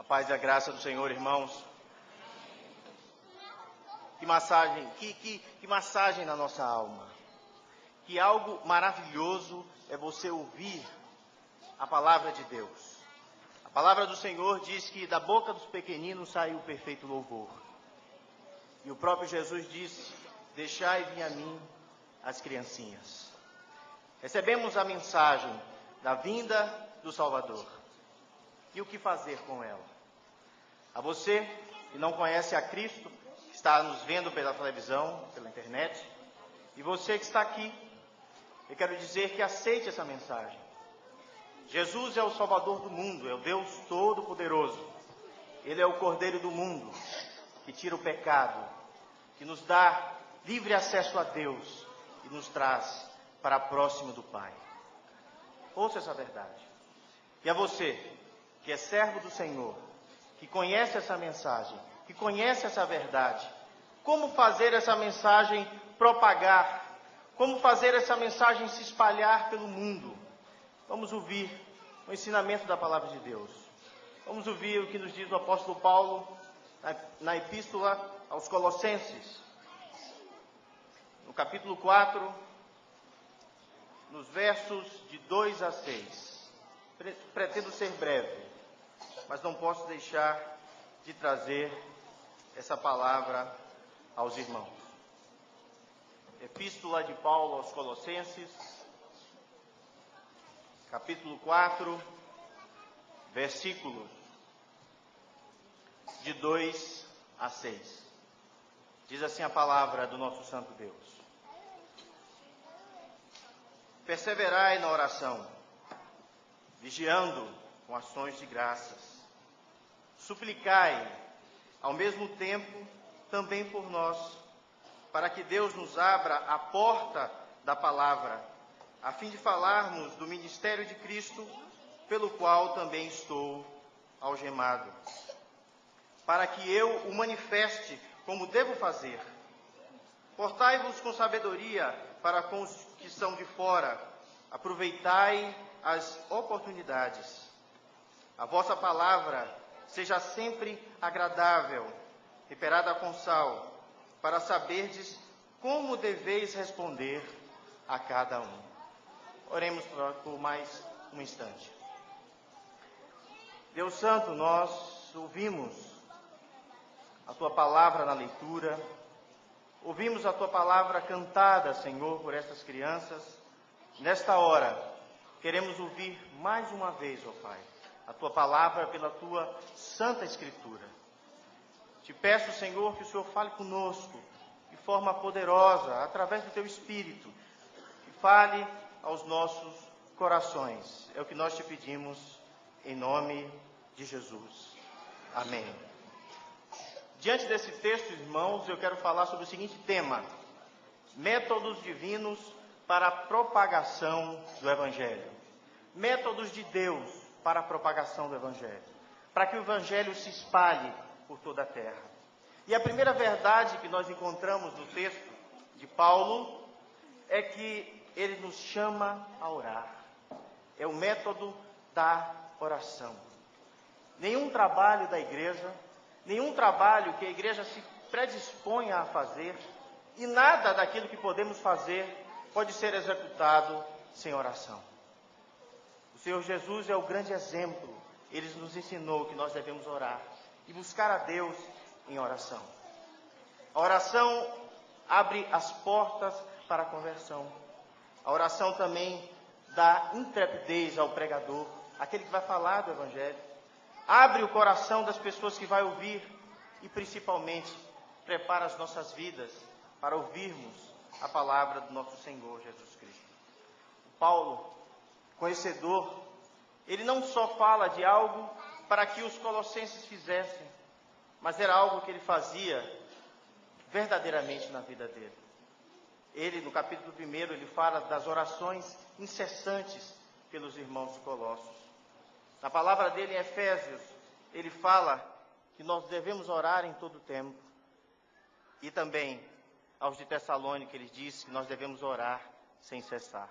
paz e a graça do Senhor, irmãos. Que massagem na nossa alma. Que algo maravilhoso é você ouvir a palavra de Deus. A palavra do Senhor diz que da boca dos pequeninos saiu o perfeito louvor. E o próprio Jesus disse: deixai vir a mim as criancinhas. Recebemos a mensagem da vinda do Salvador. E o que fazer com ela? A você que não conhece a Cristo, que está nos vendo pela televisão, pela internet, e você que está aqui, eu quero dizer que aceite essa mensagem. Jesus é o Salvador do mundo, é o Deus Todo-Poderoso. Ele é o Cordeiro do mundo, que tira o pecado, que nos dá livre acesso a Deus e nos traz para próximo do Pai. Ouça essa verdade. E a você, que é servo do Senhor, que conhece essa mensagem, que conhece essa verdade, como fazer essa mensagem propagar, como fazer essa mensagem se espalhar pelo mundo? Vamos ouvir o ensinamento da palavra de Deus. Vamos ouvir o que nos diz o apóstolo Paulo na epístola aos Colossenses, no capítulo 4, nos versos de 2 a 6. Pretendo ser breve, mas não posso deixar de trazer essa palavra aos irmãos. Epístola de Paulo aos Colossenses, capítulo 4, versículos de 2 a 6. Diz assim a palavra do nosso Santo Deus: perseverai na oração, vigiando com ações de graças. Suplicai, ao mesmo tempo, também por nós, para que Deus nos abra a porta da palavra, a fim de falarmos do ministério de Cristo, pelo qual também estou algemado, para que eu o manifeste como devo fazer. Portai-vos com sabedoria para com os que são de fora, aproveitai as oportunidades. A vossa palavra seja sempre agradável, temperada com sal, para saberdes como deveis responder a cada um. Oremos por mais um instante. Deus Santo, nós ouvimos a Tua palavra na leitura, ouvimos a Tua palavra cantada, Senhor, por estas crianças. Nesta hora, queremos ouvir mais uma vez, ó Pai, a Tua palavra pela Tua Santa Escritura. Te peço, Senhor, que o Senhor fale conosco de forma poderosa, através do Teu Espírito, que fale aos nossos corações. É o que nós te pedimos, em nome de Jesus. Amém. Diante desse texto, irmãos, eu quero falar sobre o seguinte tema: métodos divinos para a propagação do Evangelho. Métodos de Deus para a propagação do Evangelho, para que o Evangelho se espalhe por toda a terra. E a primeira verdade que nós encontramos no texto de Paulo é que ele nos chama a orar. É o método da oração. Nenhum trabalho da igreja, nenhum trabalho que a igreja se predisponha a fazer, e nada daquilo que podemos fazer pode ser executado sem oração. O Senhor Jesus é o grande exemplo. Ele nos ensinou que nós devemos orar e buscar a Deus em oração. A oração abre as portas para a conversão. A oração também dá intrepidez ao pregador, aquele que vai falar do Evangelho. Abre o coração das pessoas que vai ouvir e, principalmente, prepara as nossas vidas para ouvirmos a palavra do nosso Senhor Jesus Cristo. Paulo, conhecedor, ele não só fala de algo para que os colossenses fizessem, mas era algo que ele fazia verdadeiramente na vida dele. Ele, no capítulo 1, ele fala das orações incessantes pelos irmãos de Colossos. Na palavra dele, em Efésios, ele fala que nós devemos orar em todo o tempo. E também, aos de Tessalônica, ele diz que nós devemos orar sem cessar.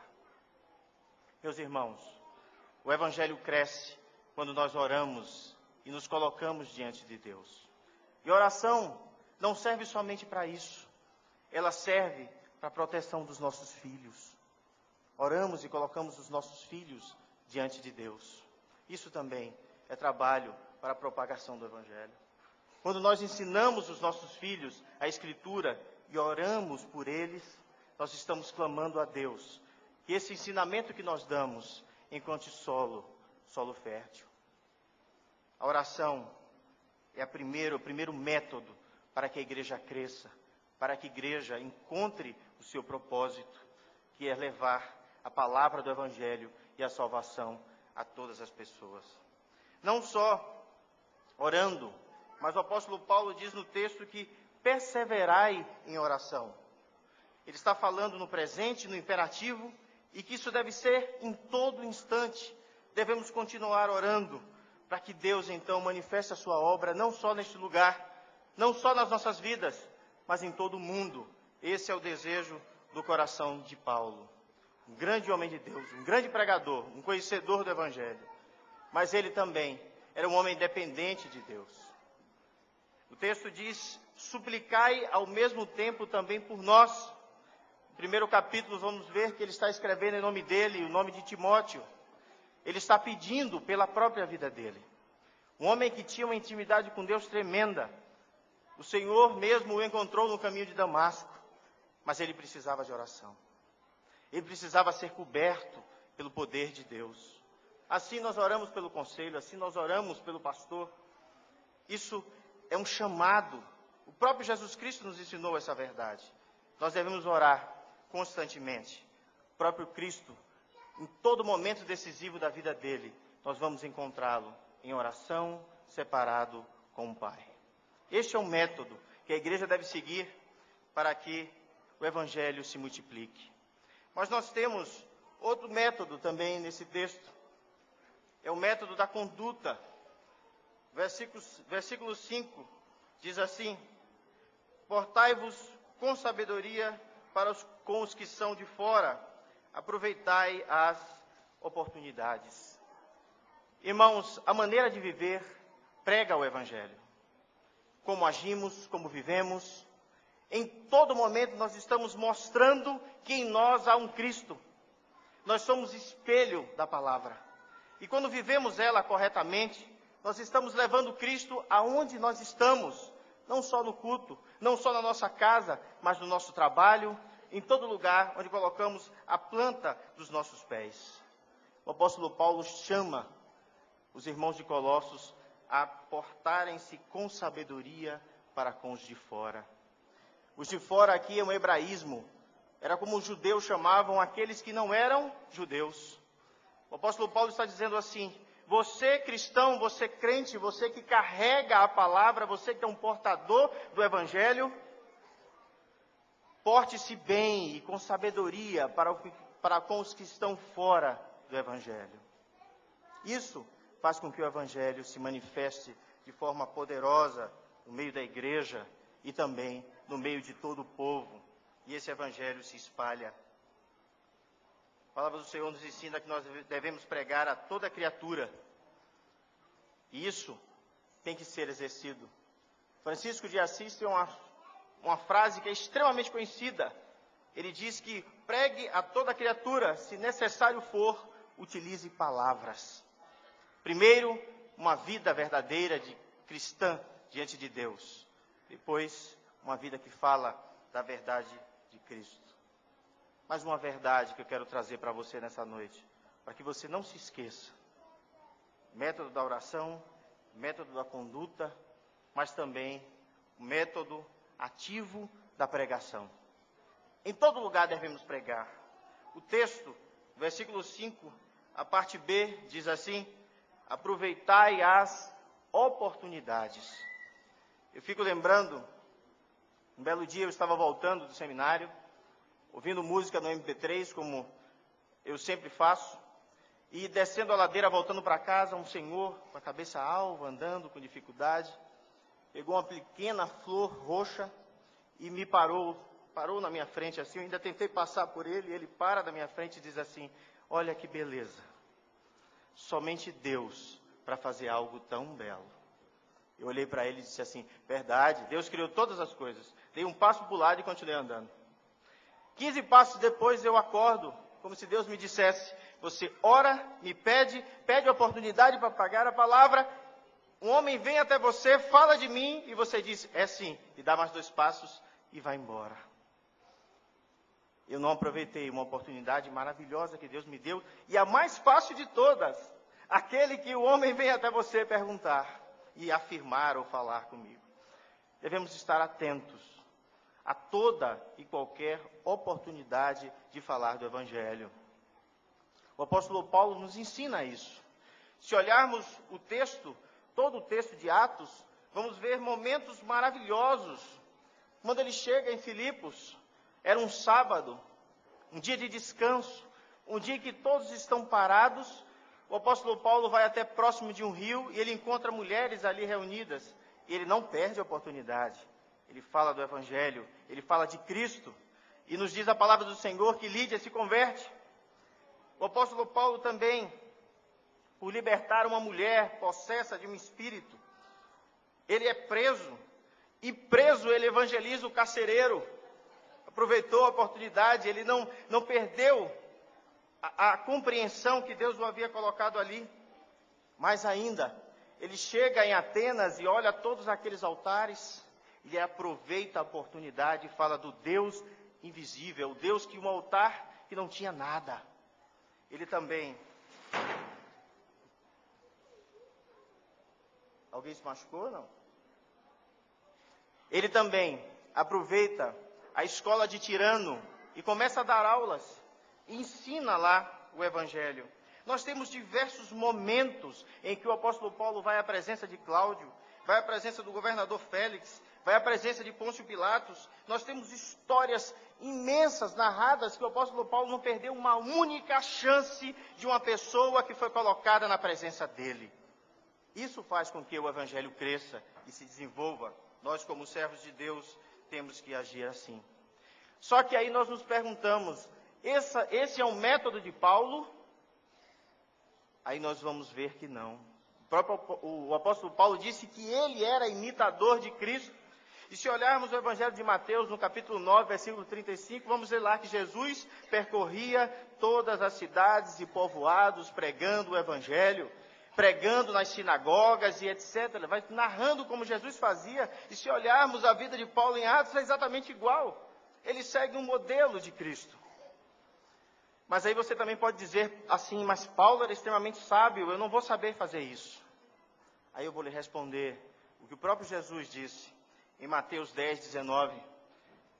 Meus irmãos, o Evangelho cresce quando nós oramos e nos colocamos diante de Deus. E a oração não serve somente para isso. Ela serve para a proteção dos nossos filhos. Oramos e colocamos os nossos filhos diante de Deus. Isso também é trabalho para a propagação do Evangelho. Quando nós ensinamos os nossos filhos a Escritura e oramos por eles, nós estamos clamando a Deus que esse ensinamento que nós damos encontre solo fértil. A oração é o primeiro método para que a igreja cresça, para que a igreja encontre o seu propósito, que é levar a palavra do Evangelho e a salvação a todas as pessoas. Não só orando, mas o apóstolo Paulo diz no texto que perseverai em oração. Ele está falando no presente, no imperativo, e que isso deve ser em todo instante. Devemos continuar orando para que Deus então manifeste a sua obra, não só neste lugar, não só nas nossas vidas, mas em todo o mundo. Esse é o desejo do coração de Paulo. Um grande homem de Deus, um grande pregador, um conhecedor do Evangelho. Mas ele também era um homem dependente de Deus. O texto diz, suplicai ao mesmo tempo também por nós. No primeiro capítulo vamos ver que ele está escrevendo em nome dele, o nome de Timóteo. Ele está pedindo pela própria vida dele. Um homem que tinha uma intimidade com Deus tremenda. O Senhor mesmo o encontrou no caminho de Damasco, mas ele precisava de oração. Ele precisava ser coberto pelo poder de Deus. Assim nós oramos pelo conselho, assim nós oramos pelo pastor. Isso é um chamado. O próprio Jesus Cristo nos ensinou essa verdade. Nós devemos orar constantemente. O próprio Cristo, em todo momento decisivo da vida dele, nós vamos encontrá-lo em oração, separado com o Pai. Este é um método que a igreja deve seguir para que o Evangelho se multiplique. Mas nós temos outro método também nesse texto. É o método da conduta. Versículo 5 diz assim: portai-vos com sabedoria com os que são de fora, aproveitai as oportunidades. Irmãos, a maneira de viver prega o Evangelho. Como agimos, como vivemos, em todo momento nós estamos mostrando que em nós há um Cristo. Nós somos espelho da palavra. E quando vivemos ela corretamente, nós estamos levando Cristo aonde nós estamos. Não só no culto, não só na nossa casa, mas no nosso trabalho, em todo lugar onde colocamos a planta dos nossos pés. O apóstolo Paulo chama os irmãos de Colossos a portarem-se com sabedoria para com os de fora. Os de fora aqui é um hebraísmo. Era como os judeus chamavam aqueles que não eram judeus. O apóstolo Paulo está dizendo assim: você cristão, você crente, você que carrega a palavra, você que é um portador do Evangelho, porte-se bem e com sabedoria para com os que estão fora do Evangelho. Isso faz com que o Evangelho se manifeste de forma poderosa no meio da igreja e também no meio de todo o povo. E esse Evangelho se espalha. A palavra do Senhor nos ensina que nós devemos pregar a toda criatura. E isso tem que ser exercido. Francisco de Assis tem uma frase que é extremamente conhecida. Ele diz que pregue a toda criatura, se necessário for, utilize palavras. Primeiro, uma vida verdadeira de cristã diante de Deus. Depois, uma vida que fala da verdade de Cristo. Mais uma verdade que eu quero trazer para você nessa noite, para que você não se esqueça. Método da oração, método da conduta, mas também o método ativo da pregação. Em todo lugar devemos pregar. O texto, versículo 5, a parte B, diz assim: aproveitai as oportunidades. Eu fico lembrando, um belo dia eu estava voltando do seminário, ouvindo música no MP3, como eu sempre faço, e descendo a ladeira, voltando para casa, um senhor com a cabeça alva, andando com dificuldade, pegou uma pequena flor roxa e me parou na minha frente assim. Eu ainda tentei passar por ele, e ele para na minha frente e diz assim: olha que beleza, somente Deus para fazer algo tão belo. Eu olhei para ele e disse assim, verdade, Deus criou todas as coisas. Dei um passo para o lado e continuei andando. 15 passos depois eu acordo, como se Deus me dissesse, você ora, me pede oportunidade para pregar a palavra, um homem vem até você, fala de mim, e você diz, é sim, e dá mais 2 passos e vai embora. Eu não aproveitei uma oportunidade maravilhosa que Deus me deu, e a mais fácil de todas, aquele que o homem vem até você perguntar, e afirmar ou falar comigo. Devemos estar atentos a toda e qualquer oportunidade de falar do Evangelho. O apóstolo Paulo nos ensina isso. Se olharmos o texto, todo o texto de Atos, vamos ver momentos maravilhosos. Quando ele chega em Filipos, era um sábado, um dia de descanso, um dia que todos estão parados. O apóstolo Paulo vai até próximo de um rio e ele encontra mulheres ali reunidas. E ele não perde a oportunidade. Ele fala do Evangelho, ele fala de Cristo. E nos diz a palavra do Senhor que Lídia se converte. O apóstolo Paulo também, por libertar uma mulher possessa de um espírito, ele é preso. E preso ele evangeliza o carcereiro. Aproveitou a oportunidade, ele não perdeu a compreensão que Deus o havia colocado ali. Mais ainda, ele chega em Atenas e olha todos aqueles altares, e aproveita a oportunidade e fala do Deus invisível, o Deus que um altar que não tinha nada. Ele também... Alguém se machucou, não? Ele também aproveita a escola de Tirano e começa a dar aulas, e ensina lá o Evangelho. Nós temos diversos momentos em que o apóstolo Paulo vai à presença de Cláudio, vai à presença do governador Félix, vai à presença de Pôncio Pilatos. Nós temos histórias imensas narradas que o apóstolo Paulo não perdeu uma única chance de uma pessoa que foi colocada na presença dele. Isso faz com que o Evangelho cresça e se desenvolva. Nós, como servos de Deus, temos que agir assim. Só que aí nós nos perguntamos, esse é um método de Paulo? Aí nós vamos ver que não. O apóstolo Paulo disse que ele era imitador de Cristo. E se olharmos o Evangelho de Mateus, no capítulo 9, versículo 35, vamos ver lá que Jesus percorria todas as cidades e povoados, pregando o Evangelho, pregando nas sinagogas e etc. Vai narrando como Jesus fazia. E se olharmos a vida de Paulo em Atos, é exatamente igual. Ele segue um modelo de Cristo. Mas aí você também pode dizer assim, mas Paulo era extremamente sábio, eu não vou saber fazer isso. Aí eu vou lhe responder o que o próprio Jesus disse em Mateus 10, 19.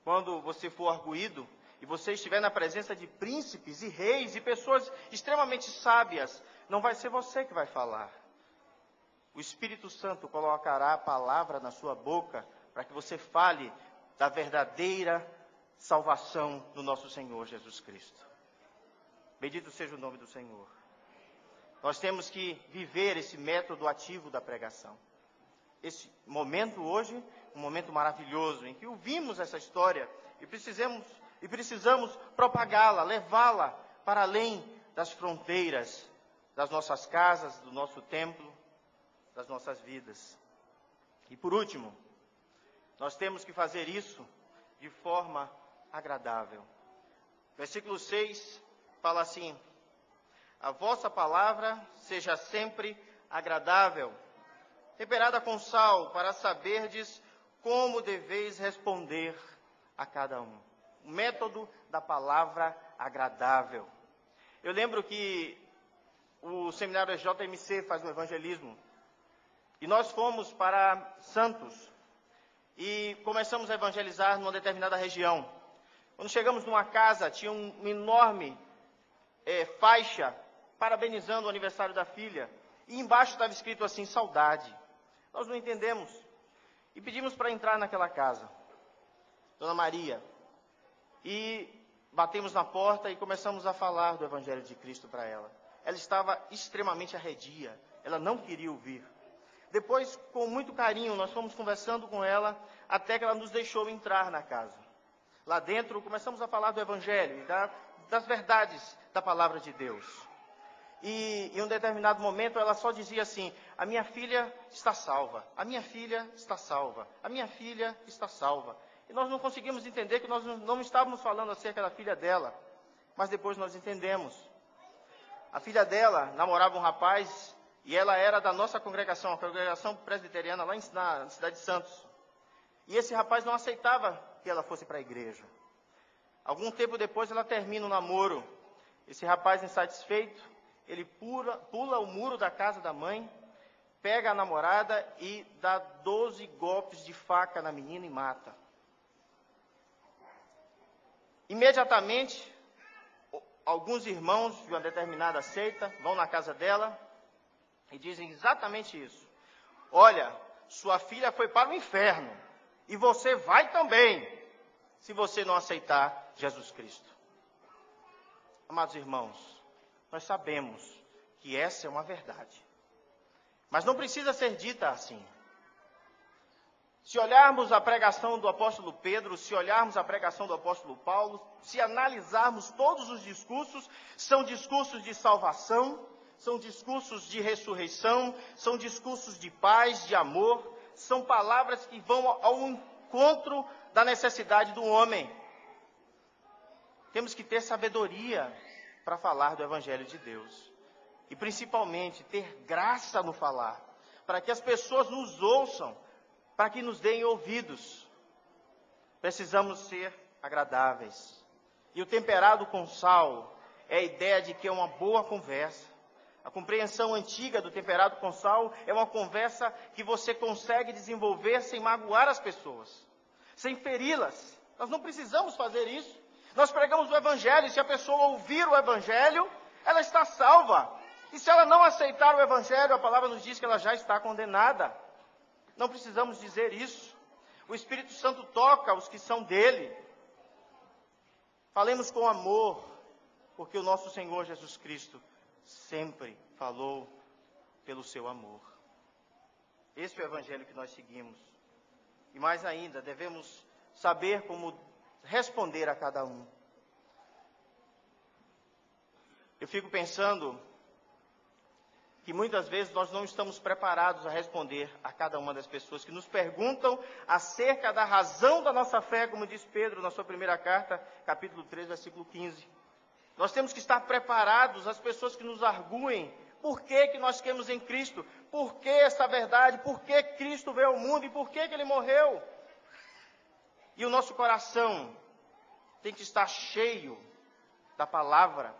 Quando você for arguído e você estiver na presença de príncipes e reis e pessoas extremamente sábias, não vai ser você que vai falar. O Espírito Santo colocará a palavra na sua boca para que você fale da verdadeira salvação do nosso Senhor Jesus Cristo. Bendito seja o nome do Senhor. Nós temos que viver esse método ativo da pregação. Esse momento hoje, um momento maravilhoso, em que ouvimos essa história e precisamos propagá-la, levá-la para além das fronteiras das nossas casas, do nosso templo, das nossas vidas. E por último, nós temos que fazer isso de forma agradável. Versículo 6 fala assim: a vossa palavra seja sempre agradável, temperada com sal, para saberdes como deveis responder a cada um. O método da palavra agradável. Eu lembro que o seminário JMC faz um evangelismo, e nós fomos para Santos, e começamos a evangelizar numa determinada região. Quando chegamos numa casa, tinha uma enorme faixa parabenizando o aniversário da filha, e embaixo estava escrito assim, saudade. Nós não entendemos, e pedimos para entrar naquela casa, Dona Maria, e batemos na porta e começamos a falar do Evangelho de Cristo para ela. Ela estava extremamente arredia, ela não queria ouvir. Depois, com muito carinho, nós fomos conversando com ela, até que ela nos deixou entrar na casa. Lá dentro, começamos a falar do Evangelho, das verdades da palavra de Deus. E em um determinado momento ela só dizia assim: a minha filha está salva, a minha filha está salva, a minha filha está salva. E nós não conseguimos entender que nós não estávamos falando acerca da filha dela. Mas depois nós entendemos. A filha dela namorava um rapaz e ela era da nossa congregação, a congregação presbiteriana lá na cidade de Santos. E esse rapaz não aceitava que ela fosse para a igreja. Algum tempo depois ela termina o namoro. Esse rapaz insatisfeito, ele pula o muro da casa da mãe, pega a namorada e dá 12 golpes de faca na menina e mata. Imediatamente, alguns irmãos de uma determinada seita vão na casa dela e dizem exatamente isso. Olha, sua filha foi para o inferno e você vai também, se você não aceitar Jesus Cristo. Amados irmãos, nós sabemos que essa é uma verdade, mas não precisa ser dita assim. Se olharmos a pregação do apóstolo Pedro, se olharmos a pregação do apóstolo Paulo, se analisarmos todos os discursos, são discursos de salvação, são discursos de ressurreição, são discursos de paz, de amor, são palavras que vão ao encontro da necessidade do homem. Temos que ter sabedoria para falar do Evangelho de Deus. E principalmente ter graça no falar, para que as pessoas nos ouçam, para que nos deem ouvidos. Precisamos ser agradáveis. E o temperado com sal é a ideia de que é uma boa conversa. A compreensão antiga do temperado com sal é uma conversa que você consegue desenvolver sem magoar as pessoas, sem feri-las. Nós não precisamos fazer isso. Nós pregamos o Evangelho, e se a pessoa ouvir o Evangelho, ela está salva. E se ela não aceitar o Evangelho, a palavra nos diz que ela já está condenada. Não precisamos dizer isso. O Espírito Santo toca os que são dele. Falemos com amor, porque o nosso Senhor Jesus Cristo sempre falou pelo seu amor. Esse é o Evangelho que nós seguimos. E mais ainda, devemos saber como responder a cada um. Eu fico pensando que muitas vezes nós não estamos preparados a responder a cada uma das pessoas que nos perguntam acerca da razão da nossa fé, como diz Pedro na sua primeira carta, capítulo 3, versículo 15. Nós temos que estar preparados às pessoas que nos arguem por que nós cremos em Cristo, por que essa verdade, por que Cristo veio ao mundo e por que Ele morreu. E o nosso coração tem que estar cheio da palavra.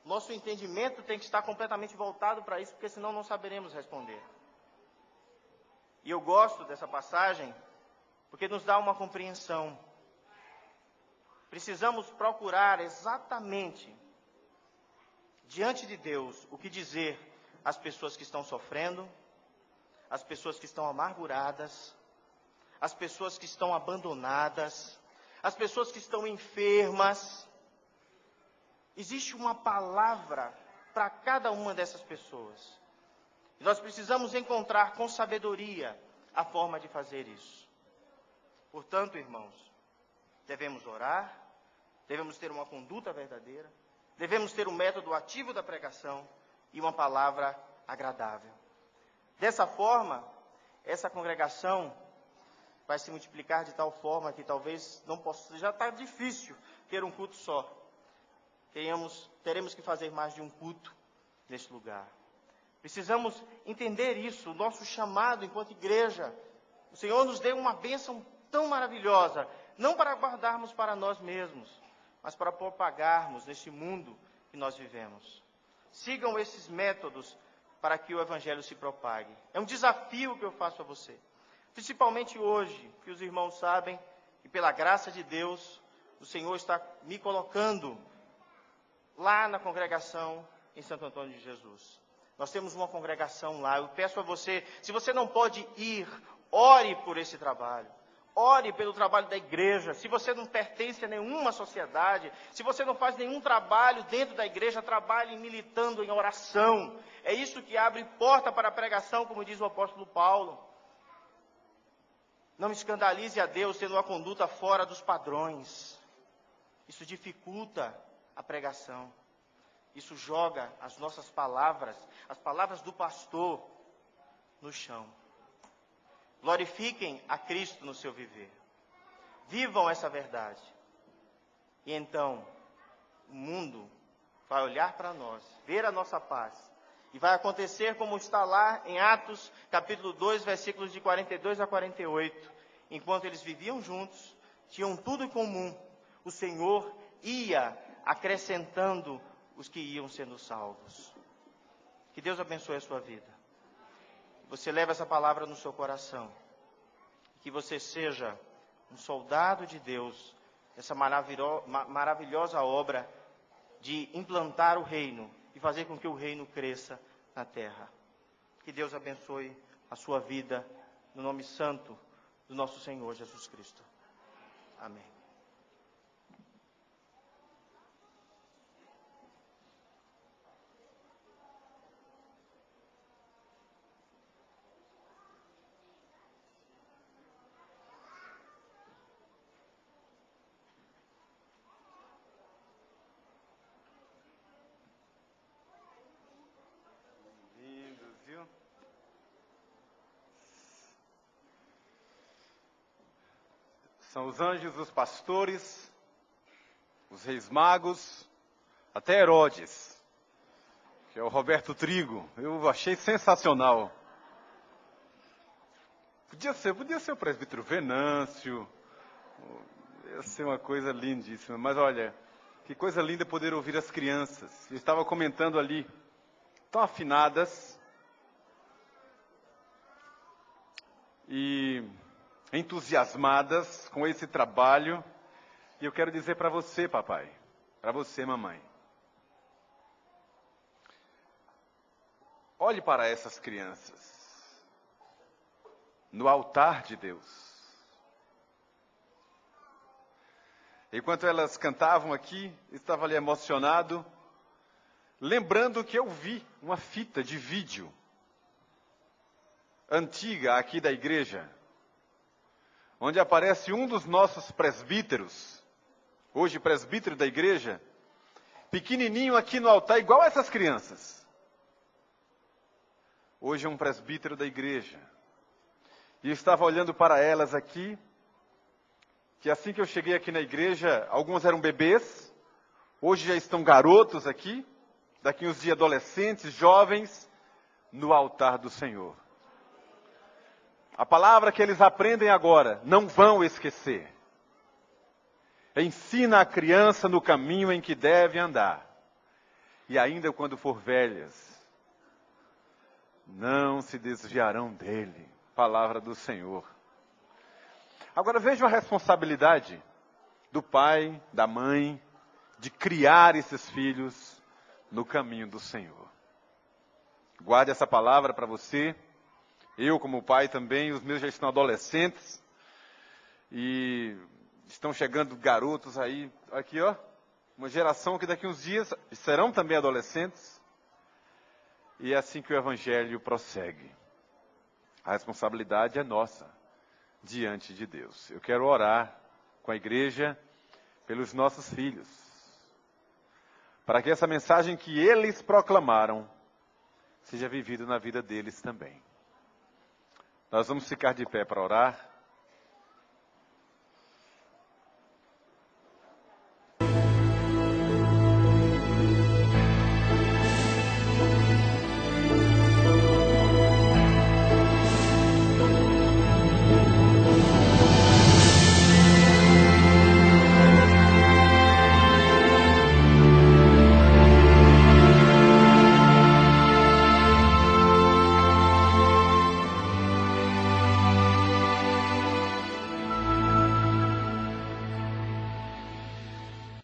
Nosso entendimento tem que estar completamente voltado para isso, porque senão não saberemos responder. E eu gosto dessa passagem, porque nos dá uma compreensão. Precisamos procurar exatamente, diante de Deus, o que dizer às pessoas que estão sofrendo, às pessoas que estão amarguradas, às pessoas que estão abandonadas, às pessoas que estão enfermas. Existe uma palavra para cada uma dessas pessoas. E nós precisamos encontrar com sabedoria a forma de fazer isso. Portanto, irmãos, devemos orar, devemos ter uma conduta verdadeira, devemos ter um método ativo da pregação e uma palavra agradável. Dessa forma, essa congregação vai se multiplicar de tal forma que talvez não possa, já está difícil ter um culto só. Teremos que fazer mais de um culto neste lugar. Precisamos entender isso, o nosso chamado enquanto igreja. O Senhor nos deu uma bênção tão maravilhosa, não para guardarmos para nós mesmos, mas para propagarmos neste mundo que nós vivemos. Sigam esses métodos para que o Evangelho se propague. É um desafio que eu faço a você. Principalmente hoje, que os irmãos sabem que pela graça de Deus, o Senhor está me colocando lá na congregação em Santo Antônio de Jesus. Nós temos uma congregação lá. Eu peço a você, se você não pode ir, ore por esse trabalho. Ore pelo trabalho da igreja. Se você não pertence a nenhuma sociedade, se você não faz nenhum trabalho dentro da igreja, trabalhe militando em oração. É isso que abre porta para a pregação, como diz o apóstolo Paulo. Não escandalize a Deus tendo uma conduta fora dos padrões. Isso dificulta a pregação. isso joga as nossas palavras, as palavras do pastor, no chão. Glorifiquem a Cristo no seu viver. Vivam essa verdade. E então, o mundo vai olhar para nós, ver a nossa paz. E vai acontecer como está lá em Atos, capítulo 2, versículos de 42 a 48. Enquanto eles viviam juntos, tinham tudo em comum. O Senhor ia acrescentando os que iam sendo salvos. Que Deus abençoe a sua vida. Você leva essa palavra no seu coração. Que você seja um soldado de Deus, essa maravilhosa obra de implantar o reino e fazer com que o reino cresça na terra. Que Deus abençoe a sua vida, no nome santo do nosso Senhor Jesus Cristo. Amém. São os anjos, os pastores, os reis magos, até Herodes, que é o Roberto Trigo. Eu achei sensacional. Podia ser o presbítero Venâncio, ia ser uma coisa lindíssima. Mas olha, que coisa linda poder ouvir as crianças. Eu estava comentando ali, tão afinadas e entusiasmadas com esse trabalho. E eu quero dizer para você, papai, para você, mamãe, olhe para essas crianças no altar de Deus. Enquanto elas cantavam aqui, eu estava ali emocionado, lembrando que eu vi uma fita de vídeo antiga aqui da igreja, onde aparece um dos nossos presbíteros, hoje presbítero da igreja, pequenininho aqui no altar, igual a essas crianças. Hoje é um presbítero da igreja. E eu estava olhando para elas aqui, que assim que eu cheguei aqui na igreja, alguns eram bebês, hoje já estão garotos aqui, daqui uns dias adolescentes, jovens, no altar do Senhor. A palavra que eles aprendem agora, não vão esquecer. Ensina a criança no caminho em que deve andar. E ainda quando for velhas, não se desviarão dele. Palavra do Senhor. Agora veja a responsabilidade do pai, da mãe, de criar esses filhos no caminho do Senhor. Guarde essa palavra para você. Eu, como pai também, os meus já estão adolescentes. E estão chegando garotos aí, aqui ó, uma geração que daqui uns dias serão também adolescentes. E é assim que o Evangelho prossegue. A responsabilidade é nossa, diante de Deus. Eu quero orar com a igreja pelos nossos filhos, para que essa mensagem que eles proclamaram seja vivida na vida deles também. Nós vamos ficar de pé para orar.